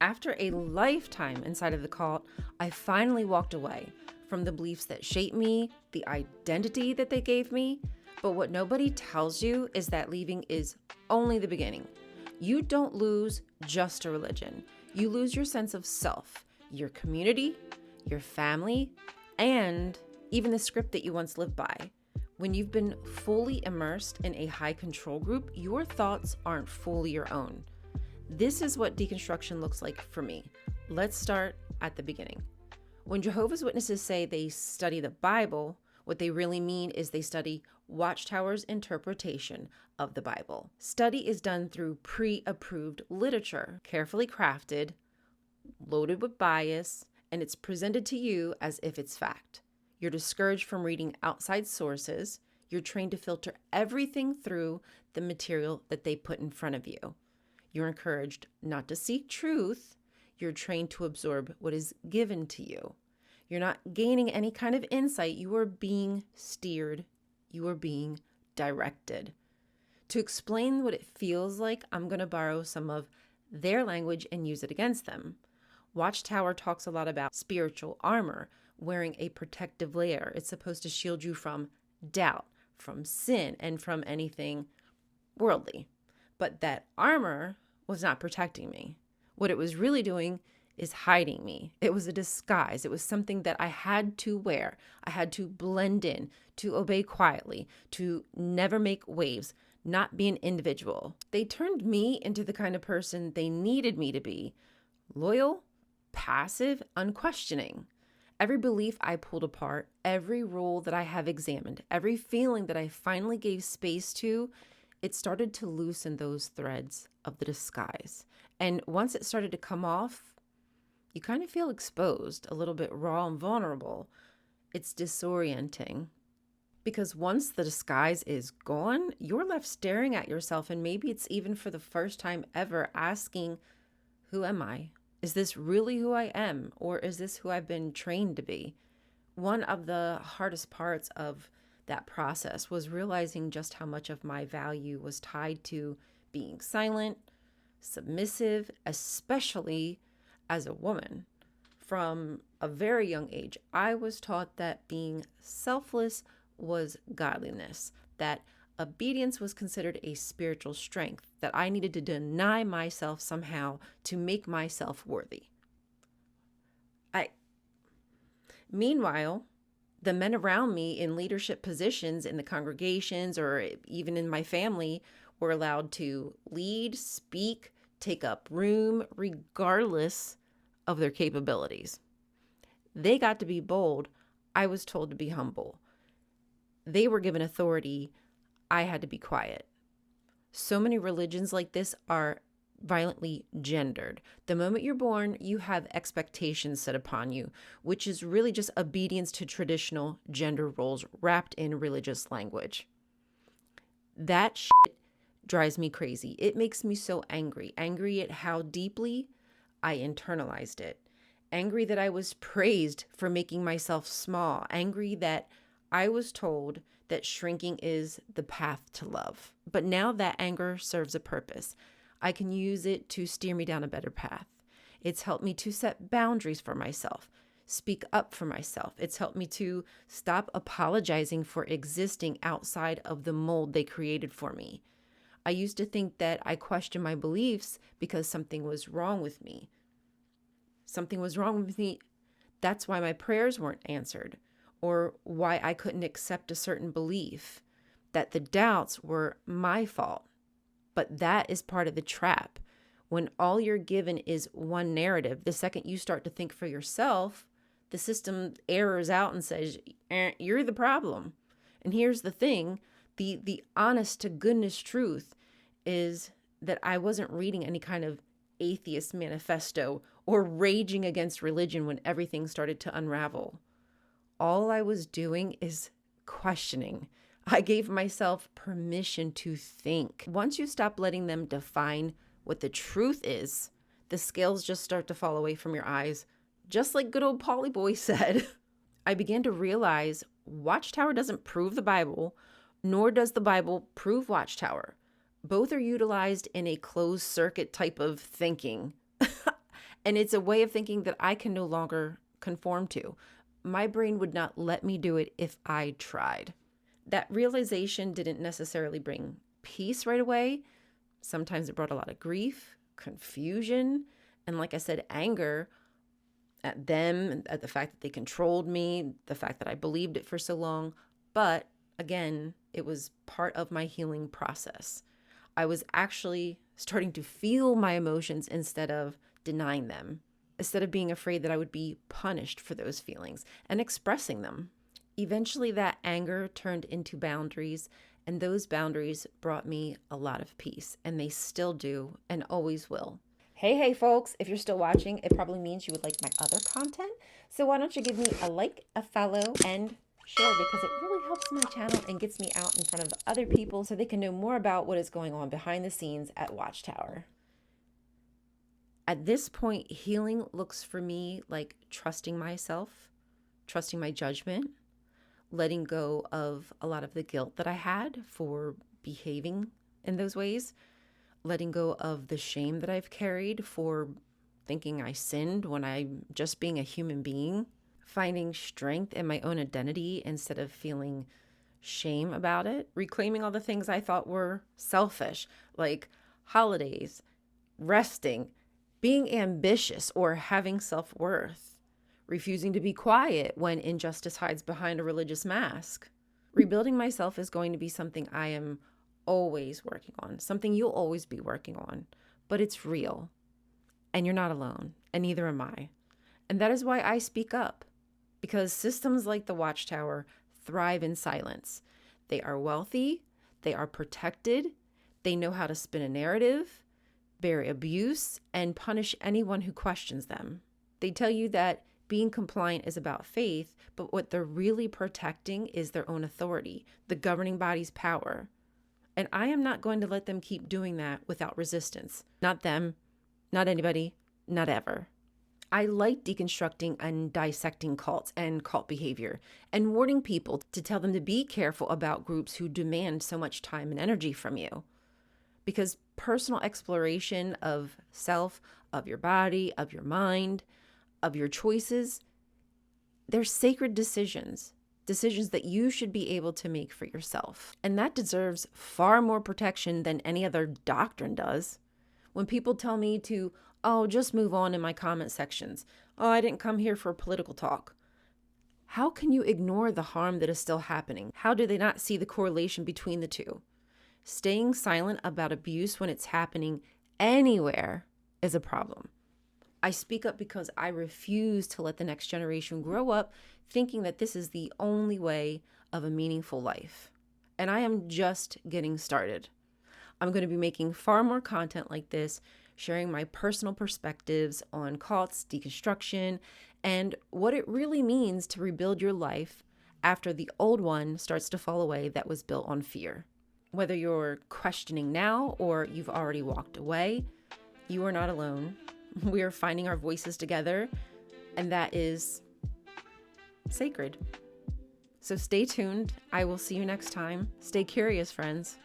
After a lifetime inside of the cult, I finally walked away from the beliefs that shaped me, the identity that they gave me. But what nobody tells you is that leaving is only the beginning. You don't lose just a religion. You lose your sense of self, your community, your family, and even the script that you once lived by. When you've been fully immersed in a high control group, your thoughts aren't fully your own. This is what deconstruction looks like for me. Let's start at the beginning. When Jehovah's Witnesses say they study the Bible, what they really mean is they study Watchtower's interpretation of the Bible. Study is done through pre-approved literature, carefully crafted, loaded with bias, and it's presented to you as if it's fact. You're discouraged from reading outside sources. You're trained to filter everything through the material that they put in front of you. You're encouraged not to seek truth. You're trained to absorb what is given to you. You're not gaining any kind of insight. You are being steered. You are being directed. To explain what it feels like, I'm going to borrow some of their language and use it against them. Watchtower talks a lot about spiritual armor, wearing a protective layer. It's supposed to shield you from doubt, from sin, and from anything worldly. But that armor was not protecting me. What it was really doing is hiding me. It was a disguise. It was something that I had to wear. I had to blend in, to obey quietly, to never make waves, not be an individual. They turned me into the kind of person they needed me to be: loyal, passive, unquestioning. Every belief I pulled apart, every rule that I have examined, every feeling that I finally gave space to, it started to loosen those threads of the disguise. And once it started to come off, you kind of feel exposed, a little bit raw and vulnerable. It's disorienting because once the disguise is gone, you're left staring at yourself, and maybe it's even for the first time ever asking, who am I? Is this really who I am, or is this who I've been trained to be? One of the hardest parts of that process was realizing just how much of my value was tied to being silent, submissive, especially as a woman. From a very young age, I was taught that being selfless was godliness, that obedience was considered a spiritual strength, that I needed to deny myself somehow to make myself worthy. Meanwhile, the men around me in leadership positions in the congregations or even in my family were allowed to lead, speak, take up room, regardless of their capabilities. They got to be bold. I was told to be humble. They were given authority. I had to be quiet. So many religions like this are violently gendered. The moment you're born, you have expectations set upon you, which is really just obedience to traditional gender roles wrapped in religious language. That shit drives me crazy. It makes me so angry at how deeply I internalized it. Angry that I was praised for making myself small. Angry that I was told that shrinking is the path to love. But now that anger serves a purpose. I can use it to steer me down a better path. It's helped me to set boundaries for myself, speak up for myself. It's helped me to stop apologizing for existing outside of the mold they created for me. I used to think that I questioned my beliefs because something was wrong with me. Something was wrong with me. That's why my prayers weren't answered, or why I couldn't accept a certain belief, that the doubts were my fault. But that is part of the trap. When all you're given is one narrative, the second you start to think for yourself, the system errors out and says, you're the problem. And here's the thing, the honest to goodness truth is that I wasn't reading any kind of atheist manifesto or raging against religion when everything started to unravel. All I was doing is questioning. I gave myself permission to think. Once you stop letting them define what the truth is, the scales just start to fall away from your eyes, just like good old Polly Boy said. I began to realize Watchtower doesn't prove the Bible, nor does the Bible prove Watchtower. Both are utilized in a closed circuit type of thinking. And it's a way of thinking that I can no longer conform to. My brain would not let me do it if I tried. That realization didn't necessarily bring peace right away. Sometimes it brought a lot of grief, confusion, and like I said, anger at them, at the fact that they controlled me, the fact that I believed it for so long. But again, it was part of my healing process. I was actually starting to feel my emotions instead of denying them, instead of being afraid that I would be punished for those feelings and expressing them. Eventually, that anger turned into boundaries, and those boundaries brought me a lot of peace, and they still do and always will. Hey, folks, if you're still watching, it probably means you would like my other content. So why don't you give me a like, a follow, and share, because it really helps my channel and gets me out in front of other people so they can know more about what is going on behind the scenes at Watchtower. At this point, healing looks for me like trusting myself, trusting my judgment, letting go of a lot of the guilt that I had for behaving in those ways, letting go of the shame that I've carried for thinking I sinned when I'm just being a human being, finding strength in my own identity instead of feeling shame about it, reclaiming all the things I thought were selfish, like holidays, resting, being ambitious, or having self-worth, refusing to be quiet when injustice hides behind a religious mask. Rebuilding myself is going to be something I am always working on, something you'll always be working on, but it's real. And you're not alone, and neither am I. And that is why I speak up, because systems like the Watchtower thrive in silence. They are wealthy, they are protected, they know how to spin a narrative, bury abuse, and punish anyone who questions them. They tell you that being compliant is about faith, but what they're really protecting is their own authority, the governing body's power. And I am not going to let them keep doing that without resistance. Not them, not anybody, not ever. I like deconstructing and dissecting cults and cult behavior and warning people to tell them to be careful about groups who demand so much time and energy from you. Because personal exploration of self, of your body, of your mind, of your choices, they're sacred decisions that you should be able to make for yourself. And that deserves far more protection than any other doctrine does. When people tell me to, just move on in my comment sections. I didn't come here for political talk. How can you ignore the harm that is still happening? How do they not see the correlation between the two? Staying silent about abuse when it's happening anywhere is a problem. I speak up because I refuse to let the next generation grow up thinking that this is the only way of a meaningful life. And I am just getting started. I'm going to be making far more content like this, sharing my personal perspectives on cults, deconstruction, and what it really means to rebuild your life after the old one starts to fall away that was built on fear. Whether you're questioning now or you've already walked away, you are not alone. We are finding our voices together, and that is sacred. So stay tuned. I will see you next time. Stay curious, friends.